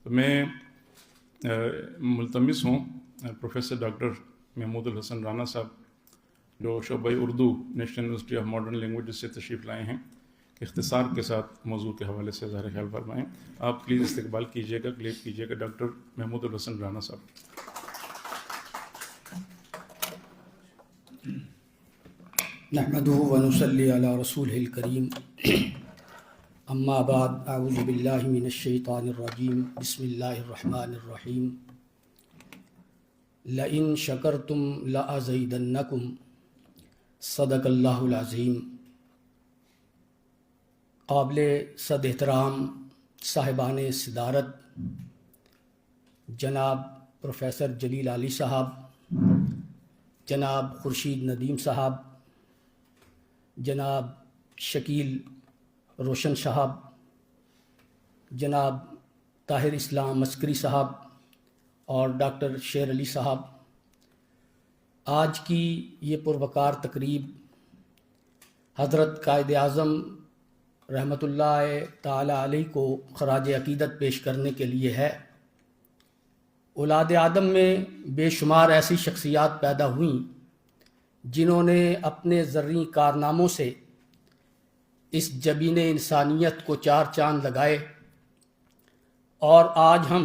تو میں ملتمس ہوں پروفیسر ڈاکٹر محمود الحسن رانا صاحب جو شعبہ Urdu national university of modern languages سے تشریف لائے ہیں، اختصار کے ساتھ موضوع کے حوالے سے ظاہر خیال فرمائیں. آپ پلیز استقبال کیجیے گا، کلیپ کیجیے گا ڈاکٹر محمود الحسن رانا صاحب. نحمده ونصلي على رسوله الكريم اما بعد اعوذ باللہ من الشیطان الرجیم بسم اللہ الرحمن الرحیم لئن شکرتم لأزیدنکم صدق اللہ العظیم. قابل صد احترام صاحبان صدارت جناب پروفیسر جلیل علی صاحب، جناب خورشید ندیم صاحب، جناب شکیل روشن صاحب، جناب طاہر اسلام عسکری صاحب اور ڈاکٹر شیر علی صاحب، آج کی یہ پروقار تقریب حضرت قائد اعظم رحمۃ اللہ تعالی علیہ کو خراج عقیدت پیش کرنے کے لیے ہے. اولاد آدم میں بے شمار ایسی شخصیات پیدا ہوئیں جنہوں نے اپنے زرعی کارناموں سے اس جبین انسانیت کو چار چاند لگائے، اور آج ہم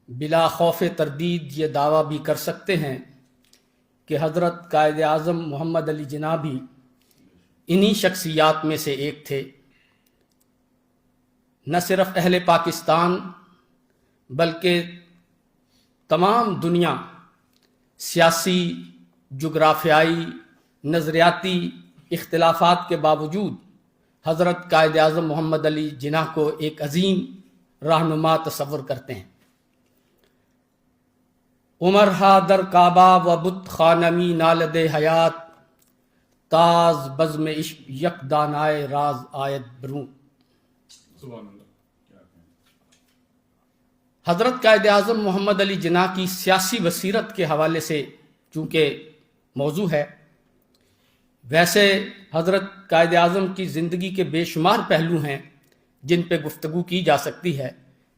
بلا خوف تردید یہ دعویٰ بھی کر سکتے ہیں کہ حضرت قائد اعظم محمد علی جناح بھی انہی شخصیات میں سے ایک تھے. نہ صرف اہل پاکستان بلکہ تمام دنیا سیاسی، جغرافیائی، نظریاتی اختلافات کے باوجود حضرت قائد اعظم محمد علی جناح کو ایک عظیم رہنما تصور کرتے ہیں. عمر ہا در کعبہ و بت خانمی نالد حیات، تاز بزم عشق یک دانائے راز آیت بروں. حضرت قائد اعظم محمد علی جناح کی سیاسی بصیرت کے حوالے سے چونکہ موضوع ہے، ویسے حضرت قائد اعظم کی زندگی کے بے شمار پہلو ہیں جن پہ گفتگو کی جا سکتی ہے،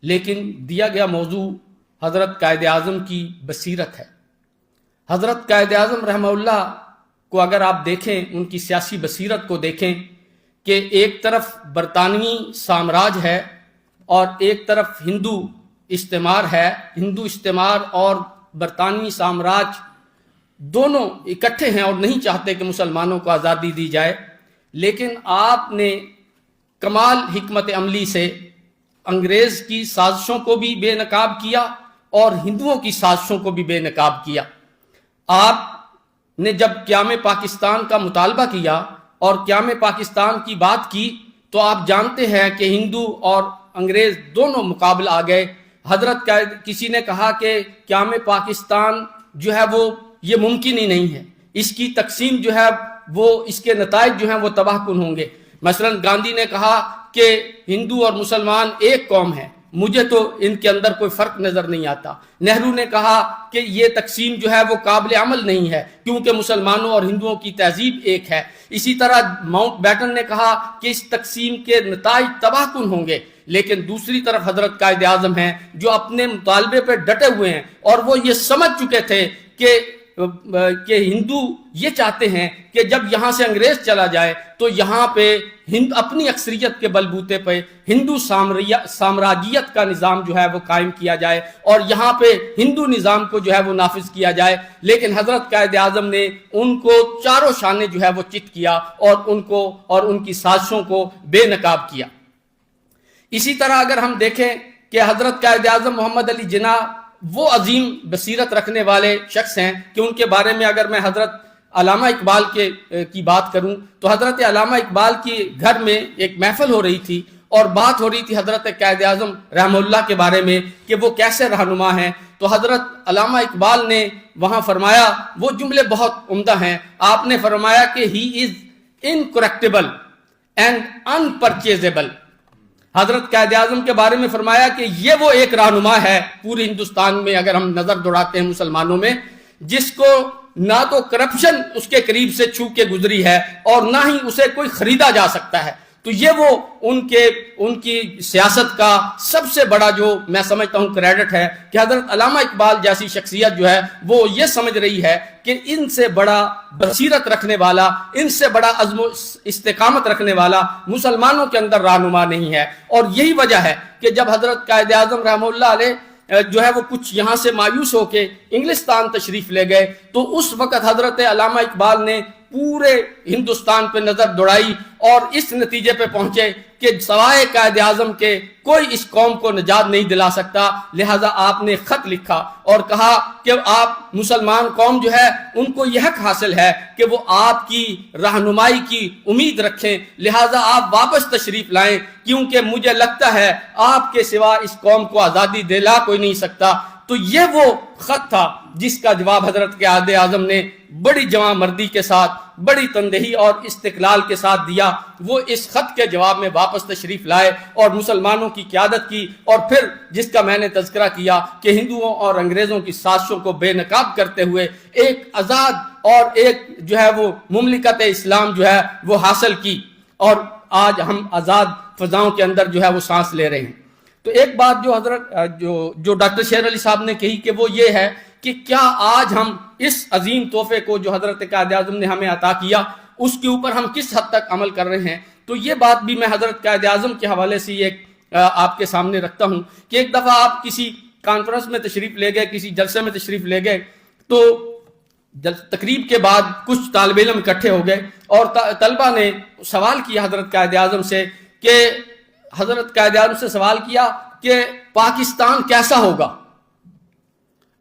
لیکن دیا گیا موضوع حضرت قائد اعظم کی بصیرت ہے. حضرت قائد اعظم رحمہ اللہ کو اگر آپ دیکھیں، ان کی سیاسی بصیرت کو دیکھیں کہ ایک طرف برطانوی سامراج ہے اور ایک طرف ہندو استعمار ہے. ہندو استعمار اور برطانوی سامراج دونوں اکٹھے ہیں اور نہیں چاہتے کہ مسلمانوں کو آزادی دی جائے، لیکن آپ نے کمال حکمت عملی سے انگریز کی سازشوں کو بھی بے نقاب کیا اور ہندوؤں کی سازشوں کو بھی بے نقاب کیا. آپ نے جب قیام پاکستان کا مطالبہ کیا اور قیام پاکستان کی بات کی تو آپ جانتے ہیں کہ ہندو اور انگریز دونوں مقابل آ گئے. حضرت کسی نے کہا کہ قیام پاکستان جو ہے وہ یہ ممکن ہی نہیں ہے، اس کی تقسیم جو ہے وہ اس کے نتائج جو ہیں وہ تباہ کن ہوں گے. مثلا گاندھی نے کہا کہ ہندو اور مسلمان ایک قوم ہے، مجھے تو ان کے اندر کوئی فرق نظر نہیں آتا. نہرو نے کہا کہ یہ تقسیم جو ہے وہ قابل عمل نہیں ہے کیونکہ مسلمانوں اور ہندوؤں کی تہذیب ایک ہے. اسی طرح ماؤنٹ بیٹن نے کہا کہ اس تقسیم کے نتائج تباہ کن ہوں گے. لیکن دوسری طرف حضرت قائد اعظم ہیں جو اپنے مطالبے پہ ڈٹے ہوئے ہیں اور وہ یہ سمجھ چکے تھے کہ ہندو یہ چاہتے ہیں کہ جب یہاں سے انگریز چلا جائے تو یہاں پہ اپنی اکثریت کے بلبوتے پہ ہندو سامراجیت کا نظام جو ہے وہ قائم کیا جائے اور یہاں پہ ہندو نظام کو جو ہے وہ نافذ کیا جائے. لیکن حضرت قائد اعظم نے ان کو چاروں شانے جو ہے وہ چت کیا اور ان کو اور ان کی سازشوں کو بے نقاب کیا. اسی طرح اگر ہم دیکھیں کہ حضرت قائد اعظم محمد علی جناح وہ عظیم بصیرت رکھنے والے شخص ہیں کہ ان کے بارے میں اگر میں حضرت علامہ اقبال کی بات کروں تو حضرت علامہ اقبال کی گھر میں ایک محفل ہو رہی تھی اور بات ہو رہی تھی حضرت قائد اعظم رحمہ اللہ کے بارے میں کہ وہ کیسے رہنما ہیں. تو حضرت علامہ اقبال نے وہاں فرمایا، وہ جملے بہت عمدہ ہیں. آپ نے فرمایا کہ ہی از انکریکٹیبل اینڈ انپرچیزیبل. حضرت قائد اعظم کے بارے میں فرمایا کہ یہ وہ ایک رہنما ہے پورے ہندوستان میں اگر ہم نظر دوڑاتے ہیں مسلمانوں میں، جس کو نہ تو کرپشن اس کے قریب سے چھو کے گزری ہے اور نہ ہی اسے کوئی خریدا جا سکتا ہے. تو یہ وہ ان کی سیاست کا سب سے بڑا جو میں سمجھتا ہوں کریڈٹ ہے کہ حضرت علامہ اقبال جیسی شخصیت جو ہے وہ یہ سمجھ رہی ہے کہ ان سے بڑا بصیرت رکھنے والا، ان سے بڑا عزم و استقامت رکھنے والا مسلمانوں کے اندر رہنما نہیں ہے. اور یہی وجہ ہے کہ جب حضرت قائد اعظم رحمہ اللہ علیہ جو ہے وہ کچھ یہاں سے مایوس ہو کے انگلستان تشریف لے گئے تو اس وقت حضرت علامہ اقبال نے پورے ہندوستان پہ نظر دوڑائی اور اس نتیجے پہ پہنچے کہ سوائے قائد اعظم کے کوئی اس قوم کو نجات نہیں دلا سکتا. لہذا آپ نے خط لکھا اور کہا کہ آپ مسلمان قوم جو ہے ان کو یہ حق حاصل ہے کہ وہ آپ کی رہنمائی کی امید رکھیں، لہذا آپ واپس تشریف لائیں، کیونکہ مجھے لگتا ہے آپ کے سوا اس قوم کو آزادی دلا کوئی نہیں سکتا. تو یہ وہ خط تھا جس کا جواب حضرت کے قائد اعظم نے بڑی جواں مردی کے ساتھ، بڑی تندہی اور استقلال کے ساتھ دیا. وہ اس خط کے جواب میں واپس تشریف لائے اور مسلمانوں کی قیادت کی، اور پھر جس کا میں نے تذکرہ کیا کہ ہندوؤں اور انگریزوں کی سازشوں کو بے نقاب کرتے ہوئے ایک آزاد اور ایک جو ہے وہ مملکت اسلام جو ہے وہ حاصل کی، اور آج ہم آزاد فضاؤں کے اندر جو ہے وہ سانس لے رہے ہیں. تو ایک بات جو حضرت جو ڈاکٹر شیر علی صاحب نے کہی کہ وہ یہ ہے کہ کیا آج ہم اس عظیم تحفے کو جو حضرت قائد اعظم نے ہمیں عطا کیا اس کے اوپر ہم کس حد تک عمل کر رہے ہیں. تو یہ بات بھی میں حضرت قائد اعظم کے حوالے سے ایک آپ کے سامنے رکھتا ہوں کہ ایک دفعہ آپ کسی کانفرنس میں تشریف لے گئے، کسی جلسے میں تشریف لے گئے، تو تقریب کے بعد کچھ طالب علم اکٹھے ہو گئے اور طلبہ نے سوال کیا حضرت قائد اعظم سے کہ حضرت قائد اعظم سے سوال کیا کہ پاکستان کیسا ہوگا.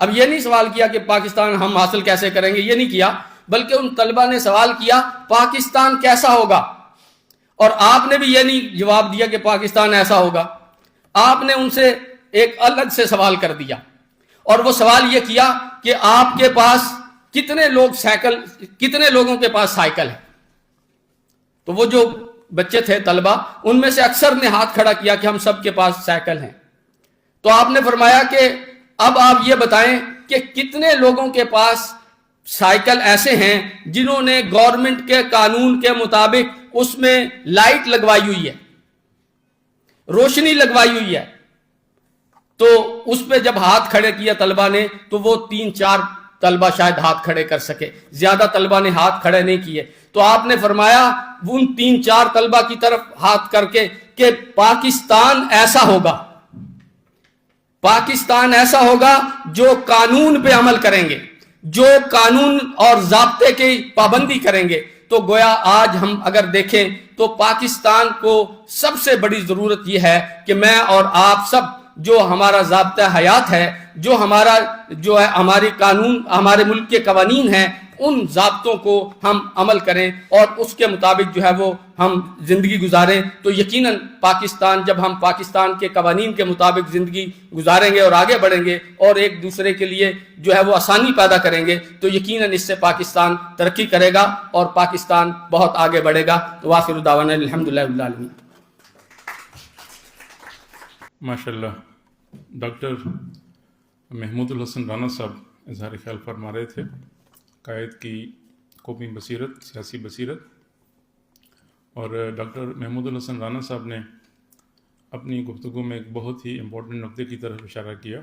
اب یہ نہیں سوال کیا کہ پاکستان ہم حاصل کیسے کریں گے، یہ نہیں کیا، بلکہ ان طلبہ نے سوال کیا پاکستان کیسا ہوگا. اور آپ نے بھی یہ نہیں جواب دیا کہ پاکستان ایسا ہوگا، آپ نے ان سے ایک الگ سے سوال کر دیا، اور وہ سوال یہ کیا کہ آپ کے پاس کتنے لوگوں کے پاس سائیکل ہے. تو وہ جو بچے تھے طلبہ، ان میں سے اکثر نے ہاتھ کھڑا کیا کہ ہم سب کے پاس سائیکل ہیں. تو آپ نے فرمایا کہ اب آپ یہ بتائیں کہ کتنے لوگوں کے پاس سائیکل ایسے ہیں جنہوں نے گورنمنٹ کے قانون کے مطابق اس میں لائٹ لگوائی ہوئی ہے، روشنی لگوائی ہوئی ہے. تو اس پہ جب ہاتھ کھڑے کیا طلبہ نے تو وہ 3-4 طلبہ شاید ہاتھ کھڑے کر سکے، زیادہ طلبہ نے ہاتھ کھڑے نہیں کیے. تو آپ نے فرمایا ان 3-4 طلبہ کی طرف ہاتھ کر کے کہ پاکستان ایسا ہوگا، پاکستان ایسا ہوگا جو قانون پہ عمل کریں گے، جو قانون اور ضابطے کی پابندی کریں گے. تو گویا آج ہم اگر دیکھیں تو پاکستان کو سب سے بڑی ضرورت یہ ہے کہ میں اور آپ سب جو ہمارا ضابطہ حیات ہے، جو ہے ہمارے قانون، ہمارے ملک کے قوانین ہیں، ان ضابطوں کو ہم عمل کریں اور اس کے مطابق جو ہے وہ ہم زندگی گزاریں. تو یقیناً پاکستان، جب ہم پاکستان کے قوانین کے مطابق زندگی گزاریں گے اور آگے بڑھیں گے اور ایک دوسرے کے لیے جو ہے وہ آسانی پیدا کریں گے، تو یقیناً اس سے پاکستان ترقی کرے گا اور پاکستان بہت آگے بڑھے گا. تو وآخر دعوانا الحمدللہ رب العالمین. ماشاءاللہ ڈاکٹر محمود الحسن رانا صاحب اظہار خیال فرما رہے تھے قائد کی قومی بصیرت، سیاسی بصیرت. اور ڈاکٹر محمود الحسن رانا صاحب نے اپنی گفتگو میں ایک بہت ہی امپورٹنٹ نقطے کی طرف اشارہ کیا